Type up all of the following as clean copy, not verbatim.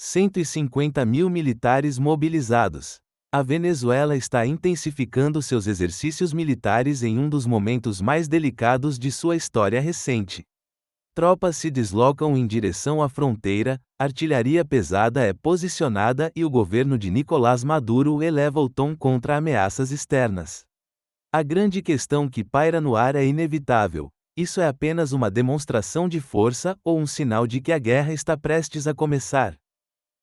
150 mil militares mobilizados. A Venezuela está intensificando seus exercícios militares em um dos momentos mais delicados de sua história recente. Tropas se deslocam em direção à fronteira, artilharia pesada é posicionada e o governo de Nicolás Maduro eleva o tom contra ameaças externas. A grande questão que paira no ar é inevitável: isso é apenas uma demonstração de força ou um sinal de que a guerra está prestes a começar?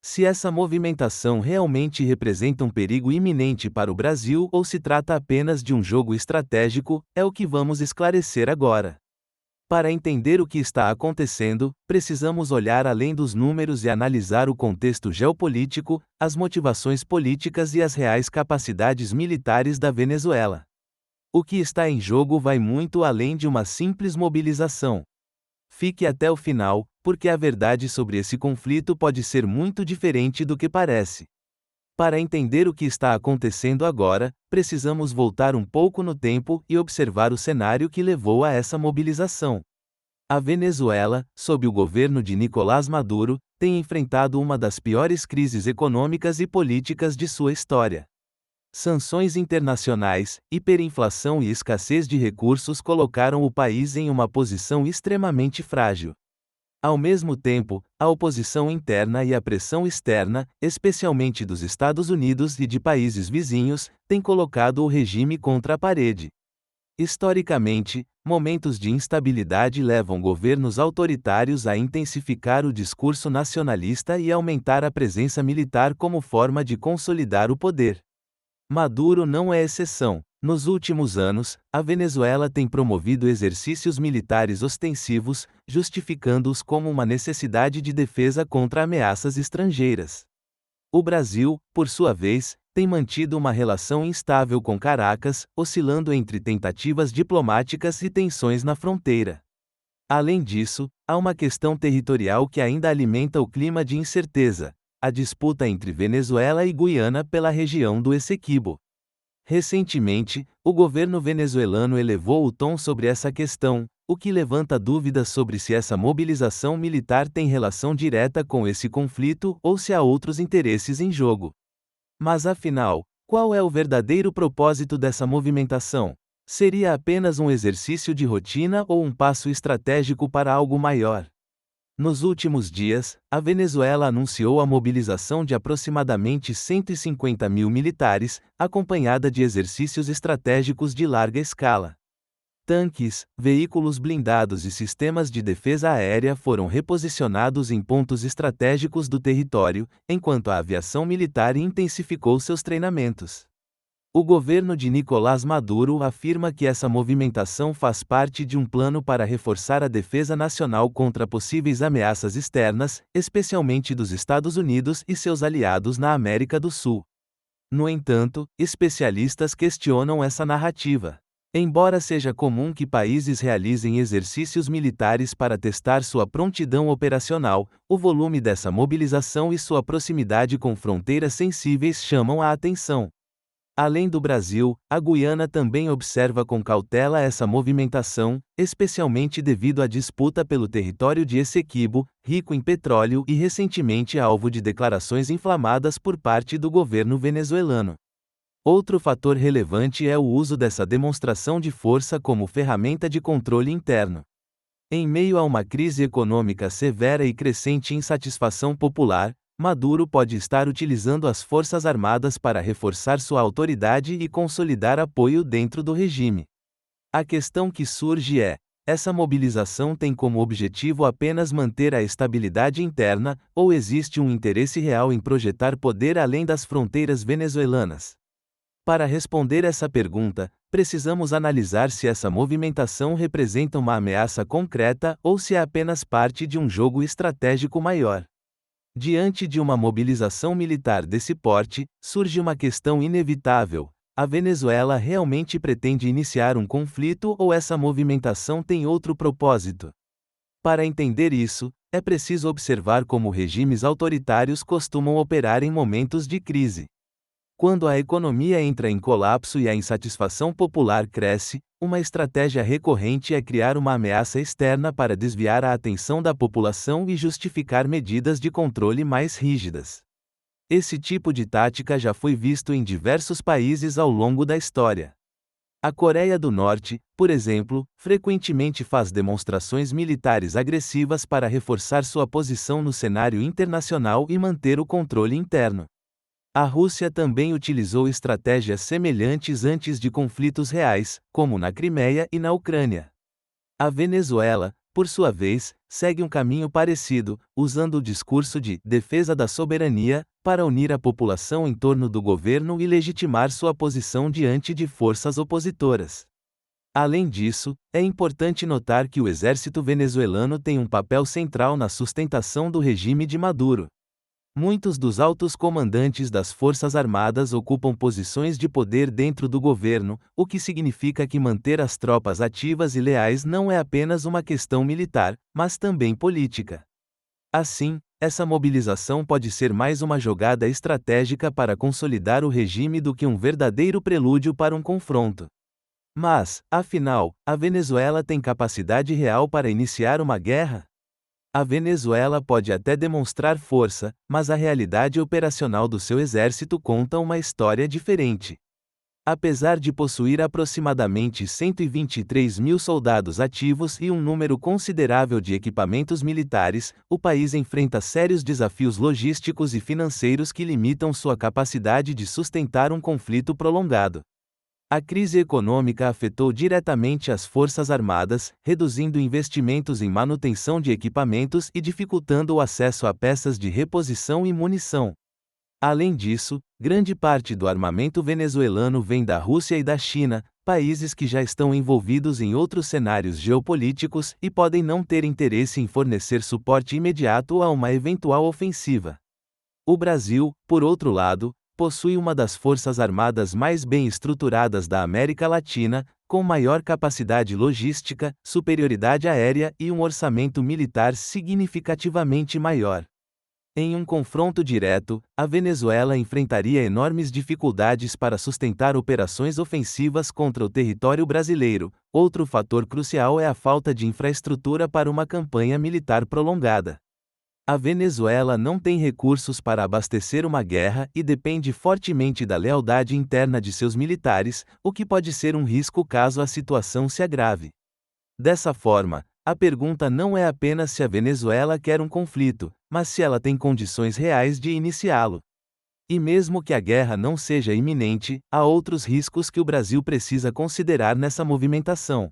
Se essa movimentação realmente representa um perigo iminente para o Brasil ou se trata apenas de um jogo estratégico, é o que vamos esclarecer agora. Para entender o que está acontecendo, precisamos olhar além dos números e analisar o contexto geopolítico, as motivações políticas e as reais capacidades militares da Venezuela. O que está em jogo vai muito além de uma simples mobilização. Fique até o final, porque a verdade sobre esse conflito pode ser muito diferente do que parece. Para entender o que está acontecendo agora, precisamos voltar um pouco no tempo e observar o cenário que levou a essa mobilização. A Venezuela, sob o governo de Nicolás Maduro, tem enfrentado uma das piores crises econômicas e políticas de sua história. Sanções internacionais, hiperinflação e escassez de recursos colocaram o país em uma posição extremamente frágil. Ao mesmo tempo, a oposição interna e a pressão externa, especialmente dos Estados Unidos e de países vizinhos, têm colocado o regime contra a parede. Historicamente, momentos de instabilidade levam governos autoritários a intensificar o discurso nacionalista e aumentar a presença militar como forma de consolidar o poder. Maduro não é exceção. Nos últimos anos, a Venezuela tem promovido exercícios militares ostensivos, justificando-os como uma necessidade de defesa contra ameaças estrangeiras. O Brasil, por sua vez, tem mantido uma relação instável com Caracas, oscilando entre tentativas diplomáticas e tensões na fronteira. Além disso, há uma questão territorial que ainda alimenta o clima de incerteza: a disputa entre Venezuela e Guiana pela região do Essequibo. Recentemente, o governo venezuelano elevou o tom sobre essa questão, o que levanta dúvidas sobre se essa mobilização militar tem relação direta com esse conflito ou se há outros interesses em jogo. Mas afinal, qual é o verdadeiro propósito dessa movimentação? Seria apenas um exercício de rotina ou um passo estratégico para algo maior? Nos últimos dias, a Venezuela anunciou a mobilização de aproximadamente 150 mil militares, acompanhada de exercícios estratégicos de larga escala. Tanques, veículos blindados e sistemas de defesa aérea foram reposicionados em pontos estratégicos do território, enquanto a aviação militar intensificou seus treinamentos. O governo de Nicolás Maduro afirma que essa movimentação faz parte de um plano para reforçar a defesa nacional contra possíveis ameaças externas, especialmente dos Estados Unidos e seus aliados na América do Sul. No entanto, especialistas questionam essa narrativa. Embora seja comum que países realizem exercícios militares para testar sua prontidão operacional, o volume dessa mobilização e sua proximidade com fronteiras sensíveis chamam a atenção. Além do Brasil, a Guiana também observa com cautela essa movimentação, especialmente devido à disputa pelo território de Essequibo, rico em petróleo e recentemente alvo de declarações inflamadas por parte do governo venezuelano. Outro fator relevante é o uso dessa demonstração de força como ferramenta de controle interno. Em meio a uma crise econômica severa e crescente insatisfação popular, Maduro pode estar utilizando as Forças Armadas para reforçar sua autoridade e consolidar apoio dentro do regime. A questão que surge é: essa mobilização tem como objetivo apenas manter a estabilidade interna, ou existe um interesse real em projetar poder além das fronteiras venezuelanas? Para responder essa pergunta, precisamos analisar se essa movimentação representa uma ameaça concreta ou se é apenas parte de um jogo estratégico maior. Diante de uma mobilização militar desse porte, surge uma questão inevitável: a Venezuela realmente pretende iniciar um conflito ou essa movimentação tem outro propósito? Para entender isso, é preciso observar como regimes autoritários costumam operar em momentos de crise. Quando a economia entra em colapso e a insatisfação popular cresce, Uma estratégia recorrente é criar uma ameaça externa para desviar a atenção da população e justificar medidas de controle mais rígidas. Esse tipo de tática já foi visto em diversos países ao longo da história. A Coreia do Norte, por exemplo, frequentemente faz demonstrações militares agressivas para reforçar sua posição no cenário internacional e manter o controle interno. A Rússia também utilizou estratégias semelhantes antes de conflitos reais, como na Crimeia e na Ucrânia. A Venezuela, por sua vez, segue um caminho parecido, usando o discurso de defesa da soberania para unir a população em torno do governo e legitimar sua posição diante de forças opositoras. Além disso, é importante notar que o exército venezuelano tem um papel central na sustentação do regime de Maduro. Muitos dos altos comandantes das Forças Armadas ocupam posições de poder dentro do governo, o que significa que manter as tropas ativas e leais não é apenas uma questão militar, mas também política. Assim, essa mobilização pode ser mais uma jogada estratégica para consolidar o regime do que um verdadeiro prelúdio para um confronto. Mas, afinal, a Venezuela tem capacidade real para iniciar uma guerra? A Venezuela pode até demonstrar força, mas a realidade operacional do seu exército conta uma história diferente. Apesar de possuir aproximadamente 123 mil soldados ativos e um número considerável de equipamentos militares, o país enfrenta sérios desafios logísticos e financeiros que limitam sua capacidade de sustentar um conflito prolongado. A crise econômica afetou diretamente as Forças Armadas, reduzindo investimentos em manutenção de equipamentos e dificultando o acesso a peças de reposição e munição. Além disso, grande parte do armamento venezuelano vem da Rússia e da China, países que já estão envolvidos em outros cenários geopolíticos e podem não ter interesse em fornecer suporte imediato a uma eventual ofensiva. O Brasil, por outro lado, possui uma das forças armadas mais bem estruturadas da América Latina, com maior capacidade logística, superioridade aérea e um orçamento militar significativamente maior. Em um confronto direto, a Venezuela enfrentaria enormes dificuldades para sustentar operações ofensivas contra o território brasileiro. Outro fator crucial é a falta de infraestrutura para uma campanha militar prolongada. A Venezuela não tem recursos para abastecer uma guerra e depende fortemente da lealdade interna de seus militares, o que pode ser um risco caso a situação se agrave. Dessa forma, a pergunta não é apenas se a Venezuela quer um conflito, mas se ela tem condições reais de iniciá-lo. E mesmo que a guerra não seja iminente, há outros riscos que o Brasil precisa considerar nessa movimentação.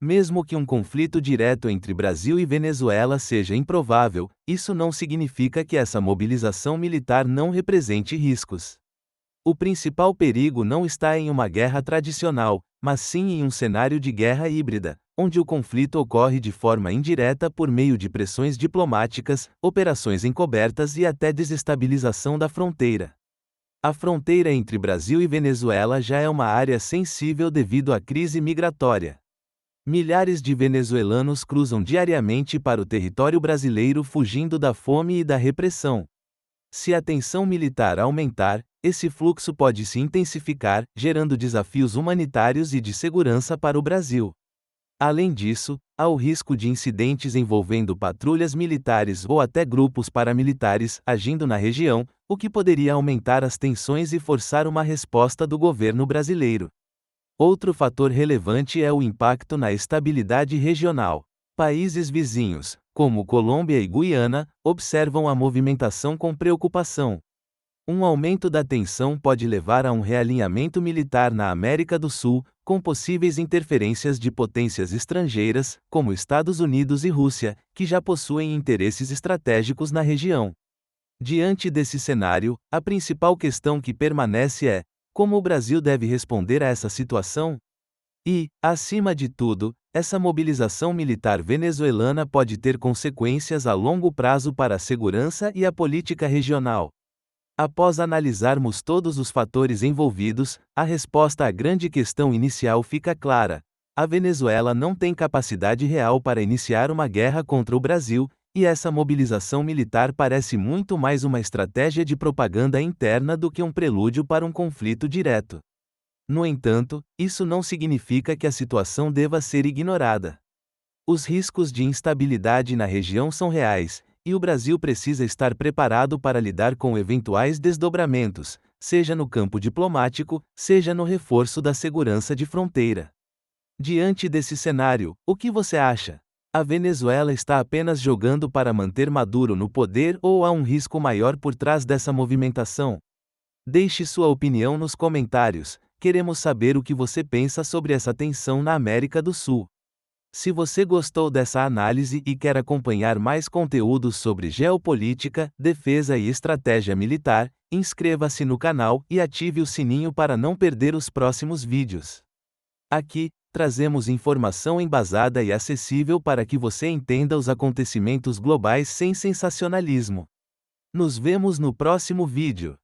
Mesmo que um conflito direto entre Brasil e Venezuela seja improvável, isso não significa que essa mobilização militar não represente riscos. O principal perigo não está em uma guerra tradicional, mas sim em um cenário de guerra híbrida, onde o conflito ocorre de forma indireta por meio de pressões diplomáticas, operações encobertas e até desestabilização da fronteira. A fronteira entre Brasil e Venezuela já é uma área sensível devido à crise migratória. Milhares de venezuelanos cruzam diariamente para o território brasileiro fugindo da fome e da repressão. Se a tensão militar aumentar, esse fluxo pode se intensificar, gerando desafios humanitários e de segurança para o Brasil. Além disso, há o risco de incidentes envolvendo patrulhas militares ou até grupos paramilitares agindo na região, o que poderia aumentar as tensões e forçar uma resposta do governo brasileiro. Outro fator relevante é o impacto na estabilidade regional. Países vizinhos, como Colômbia e Guiana, observam a movimentação com preocupação. Um aumento da tensão pode levar a um realinhamento militar na América do Sul, com possíveis interferências de potências estrangeiras, como Estados Unidos e Rússia, que já possuem interesses estratégicos na região. Diante desse cenário, a principal questão que permanece é: como o Brasil deve responder a essa situação? E, acima de tudo, essa mobilização militar venezuelana pode ter consequências a longo prazo para a segurança e a política regional. Após analisarmos todos os fatores envolvidos, a resposta à grande questão inicial fica clara: a Venezuela não tem capacidade real para iniciar uma guerra contra o Brasil, e essa mobilização militar parece muito mais uma estratégia de propaganda interna do que um prelúdio para um conflito direto. No entanto, isso não significa que a situação deva ser ignorada. Os riscos de instabilidade na região são reais, e o Brasil precisa estar preparado para lidar com eventuais desdobramentos, seja no campo diplomático, seja no reforço da segurança de fronteira. Diante desse cenário, o que você acha? A Venezuela está apenas jogando para manter Maduro no poder ou há um risco maior por trás dessa movimentação? Deixe sua opinião nos comentários, queremos saber o que você pensa sobre essa tensão na América do Sul. Se você gostou dessa análise e quer acompanhar mais conteúdos sobre geopolítica, defesa e estratégia militar, inscreva-se no canal e ative o sininho para não perder os próximos vídeos. Aqui, trazemos informação embasada e acessível para que você entenda os acontecimentos globais sem sensacionalismo. Nos vemos no próximo vídeo.